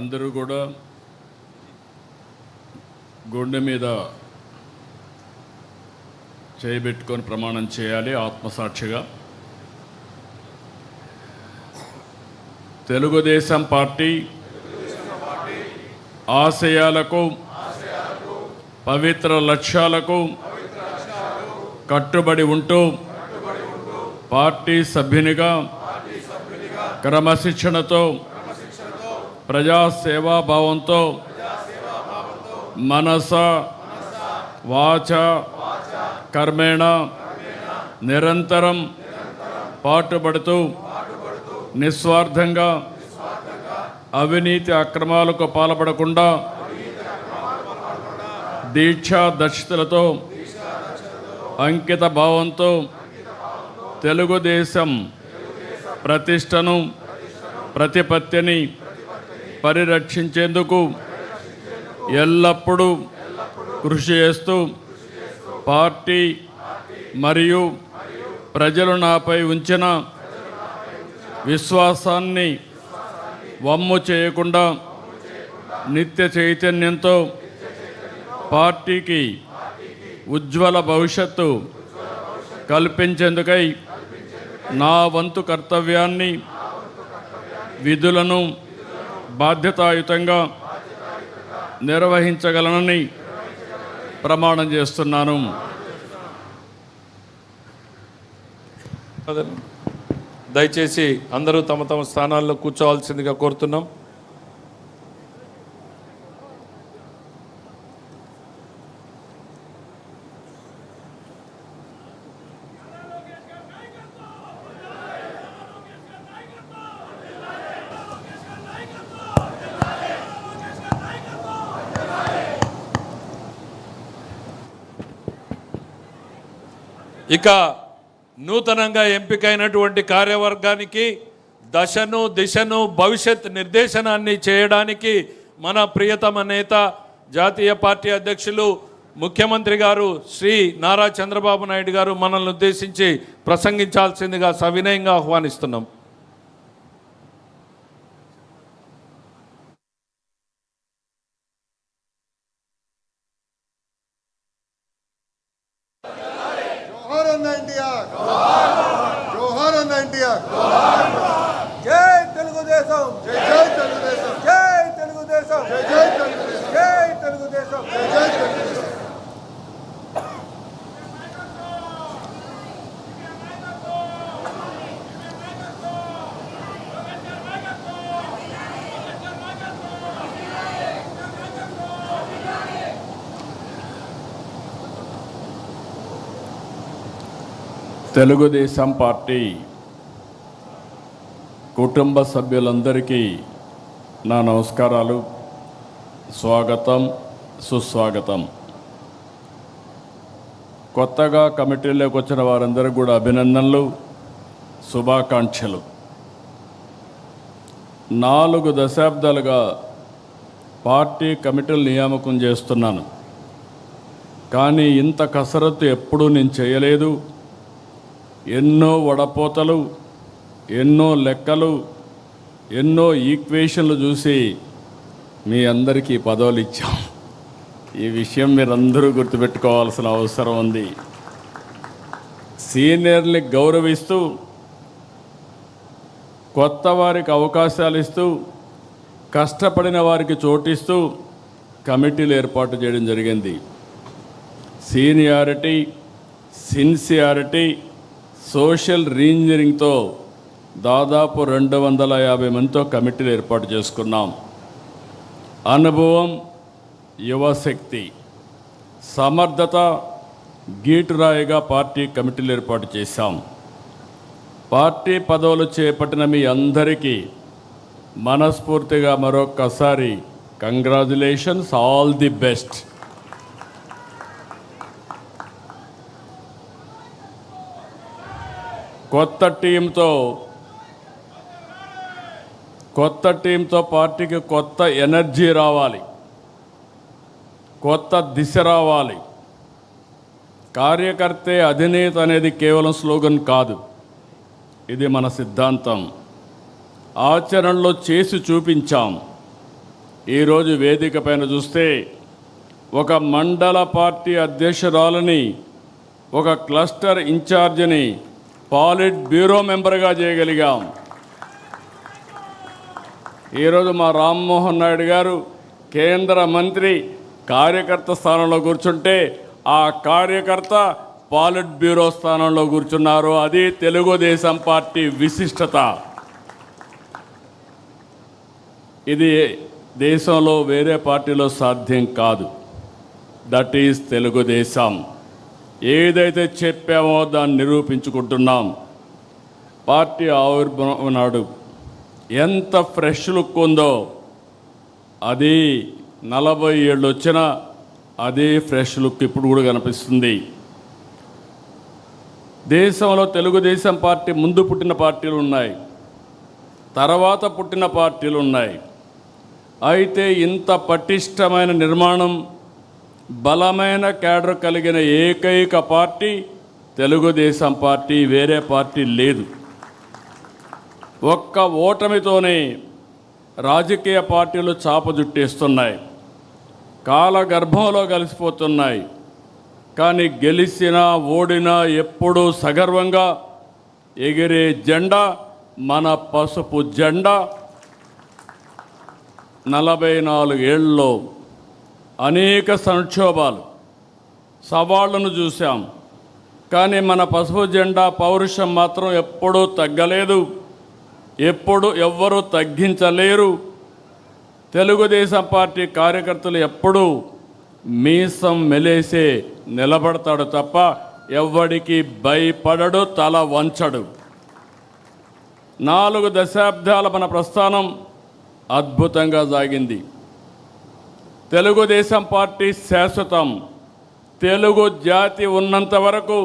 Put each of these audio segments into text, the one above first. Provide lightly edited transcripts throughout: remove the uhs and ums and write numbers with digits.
అందరూ కూడా గుండె మీద చేయబెట్టుకొని ప్రమాణం చేయాలి ఆత్మసాక్షిగా. తెలుగుదేశం పార్టీ ఆశయాలకు పవిత్ర లక్ష్యాలకు కట్టుబడి ఉంటూ పార్టీ సభ్యునిగా క్రమశిక్షణతో ప్రజాసేవాభావంతో మనస వాచ కర్మేణ నిరంతరం పాటుపడుతూ నిస్వార్థంగా అవినీతి అక్రమాలకు పాల్పడకుండా దీక్షా దక్షతలతో అంకిత భావంతో తెలుగుదేశం ప్రతిష్టను ప్రతిపత్తిని పరిరక్షించేందుకు ఎల్లప్పుడూ కృషి చేస్తూ పార్టీ మరియు ప్రజలు నాపై ఉంచిన విశ్వాసాన్ని వమ్ము చేయకుండా నిత్య చైతన్యంతో పార్టీకి ఉజ్వల భవిష్యత్తు కల్పించేందుకై నా వంతు కర్తవ్యాన్ని విధులను బాధ్యతాయుతంగా నిర్వహించగలనని ప్రమాణం చేస్తున్నాను. దయచేసి అందరూ తమ తమ స్థానాల్లో కూర్చోవాల్సిందిగా కోరుతున్నాం. ఇక నూతనంగా ఎంపికైనటువంటి కార్యవర్గానికి దశను దిశను భవిష్యత్ నిర్దేశనాన్ని చేయడానికి మన ప్రియతమ నేత జాతీయ పార్టీ అధ్యక్షులు ముఖ్యమంత్రి గారు శ్రీ నారా చంద్రబాబు నాయుడు గారు మనల్ని ఉద్దేశించి ప్రసంగించాల్సిందిగా సవినయంగా ఆహ్వానిస్తున్నాం. జై తెలుగుదేశం, జై తెలుగుదేశం, జై తెలుగుదేశం, జై తెలుగుదేశం, జై తెలుగుదేశం, జై తెలుగుదేశం. తెలుగుదేశం పార్టీ కుటుంబ సభ్యులందరికీ నా నమస్కారాలు, స్వాగతం, సుస్వాగతం. కొత్తగా కమిటీలోకి వచ్చిన వారందరికీ కూడా అభినందనలు, శుభాకాంక్షలు. 4 దశాబ్దాలుగా పార్టీ కమిటీలు నియామకం చేస్తున్నాను, కానీ ఇంత కసరత్తు ఎప్పుడూ నేను చేయలేదు. ఎన్నో వడపోతలు, ఎన్నో లెక్కలు, ఎన్నో ఈక్వేషన్లు చూసి మీ అందరికీ పదవులు ఇచ్చాం. ఈ విషయం మీరందరూ గుర్తుపెట్టుకోవాల్సిన అవసరం ఉంది. సీనియర్ని గౌరవిస్తూ కొత్త వారికి అవకాశాలు ఇస్తూ కష్టపడిన వారికి చోటిస్తూ కమిటీలు ఏర్పాటు చేయడం జరిగింది. సీనియారిటీ, సిన్సియారిటీ, సోషల్ రీఇంజనీరింగ్తో దాదాపు 250 మందితో కమిటీలు ఏర్పాటు చేసుకున్నాం. అనుభవం, యువశక్తి, సమర్థత గీటురాయిగా పార్టీ కమిటీలు ఏర్పాటు చేశాం. పార్టీ పదవులు చేపట్టిన మీ అందరికీ మనస్ఫూర్తిగా మరొక్కసారి కంగ్రాచులేషన్స్, ఆల్ ది బెస్ట్. కొత్త టీంతో పార్టీకి కొత్త ఎనర్జీ రావాలి, కొత్త దిశ రావాలి. కార్యకర్తే అధినేత అనేది కేవలం స్లోగన్ కాదు, ఇది మన సిద్ధాంతం. ఆచరణలో చేసి చూపించాం. ఈరోజు వేదిక పైన చూస్తే ఒక మండల పార్టీ అధ్యక్షురాలని, ఒక క్లస్టర్ ఇన్ఛార్జిని పాలిట్ బ్యూరో మెంబర్గా చేయగలిగాం. ఈరోజు మా రామ్మోహన్ నాయుడు గారు కేంద్ర మంత్రి కార్యకర్త స్థానంలో కూర్చుంటే ఆ కార్యకర్త పాలిట్ బ్యూరో స్థానంలో కూర్చున్నారు. అది తెలుగుదేశం పార్టీ విశిష్టత. ఇది దేశంలో వేరే పార్టీలో సాధ్యం కాదు. That is Telugu Desam. ఏదైతే చెప్పామో దాన్ని నిరూపించుకుంటున్నాం. పార్టీ ఆవిర్భావం నాడు ఎంత ఫ్రెష్ లుక్ ఉందో, అది 40 ఏళ్ళు వచ్చినా అదే ఫ్రెష్ లుక్ ఇప్పుడు కూడా కనిపిస్తుంది. దేశంలో తెలుగుదేశం పార్టీ ముందు పుట్టిన పార్టీలు ఉన్నాయి, తర్వాత పుట్టిన పార్టీలు ఉన్నాయి. అయితే ఇంత పటిష్టమైన నిర్మాణం, బలమైన క్యాడర్ కలిగిన ఏకైక పార్టీ తెలుగుదేశం పార్టీ. వేరే పార్టీ లేదు. ఒక్క ఓటమితోనే రాజకీయ పార్టీలు చాపజుట్టేస్తున్నాయి, కాలగర్భంలో కలిసిపోతున్నాయి. కానీ గెలిచినా ఓడినా ఎప్పుడూ సగర్వంగా ఎగిరే జెండా మన పసుపు జెండా. 44 ఏళ్ళలో అనేక సంక్షోభాలు, సవాళ్లను చూశాం. కానీ మన పసుపు జెండా పౌరుషం మాత్రం ఎప్పుడూ తగ్గలేదు, ఎప్పుడు ఎవ్వరూ తగ్గించలేరు. తెలుగుదేశం పార్టీ కార్యకర్తలు ఎప్పుడూ మీసం మెలేసే నిలబడతాడు తప్ప ఎవ్వడికి భయపడడు, తల వంచడు. 4 దశాబ్దాల మన ప్రస్థానం అద్భుతంగా సాగింది. తెలుగుదేశం పార్టీ శాశ్వతం. తెలుగు జాతి ఉన్నంత వరకు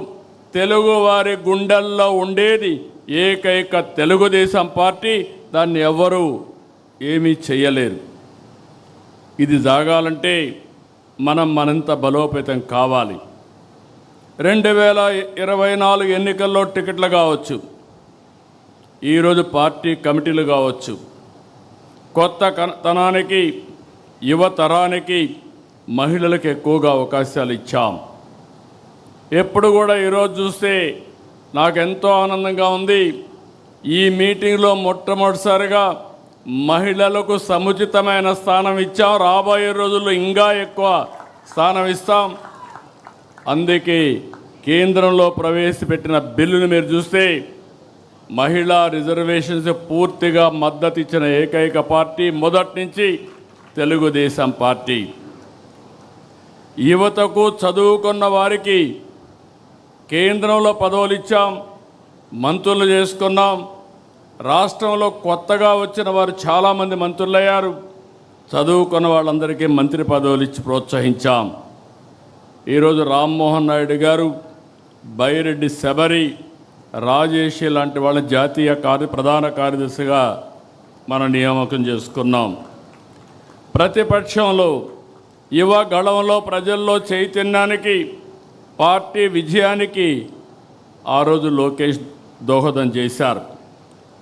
తెలుగు వారి గుండెల్లో ఉండేది ఏకైక తెలుగుదేశం పార్టీ. దాన్ని ఎవ్వరూ ఏమీ చేయలేరు. ఇది సాగాలంటే మనం మరింత బలోపేతం కావాలి. 2024 ఎన్నికల్లో టికెట్లు కావచ్చు, ఈరోజు పార్టీ కమిటీలు కావచ్చు. కొత్త తనానికి, యువతరానికి, మహిళలకు ఎక్కువగా అవకాశాలు ఇచ్చాం. ఎప్పుడు కూడా ఈరోజు చూస్తే నాకెంతో ఆనందంగా ఉంది. ఈ మీటింగ్లో మొట్టమొదటిసారిగా మహిళలకు సముచితమైన స్థానం ఇచ్చాం. రాబోయే రోజుల్లో ఇంకా ఎక్కువ స్థానం ఇస్తాం. అందుకే కేంద్రంలో ప్రవేశపెట్టిన బిల్లును మీరు చూస్తే మహిళా రిజర్వేషన్స్ పూర్తిగా మద్దతు ఇచ్చిన ఏకైక పార్టీ మొదటి నుంచి తెలుగుదేశం పార్టీ. యువతకు, చదువుకున్న వారికి కేంద్రంలో పదవులు ఇచ్చాం, మంత్రులు చేసుకున్నాం. రాష్ట్రంలో కొత్తగా వచ్చిన వారు చాలామంది మంత్రులయ్యారు. చదువుకున్న వాళ్ళందరికీ మంత్రి పదవులు ఇచ్చి ప్రోత్సహించాం. ఈరోజు రామ్మోహన్ నాయుడు గారు, బైరెడ్డి శబరి, రాజేషి లాంటి వాళ్ళ జాతీయ ప్రధాన కార్యదర్శిగా మనం నియామకం చేసుకున్నాం. ప్రతిపక్షంలో, యువ గళంలో, ప్రజల్లో చైతన్యానికి, పార్టీ విజయానికి ఆ రోజు లోకేష్ దోహదం చేశారు.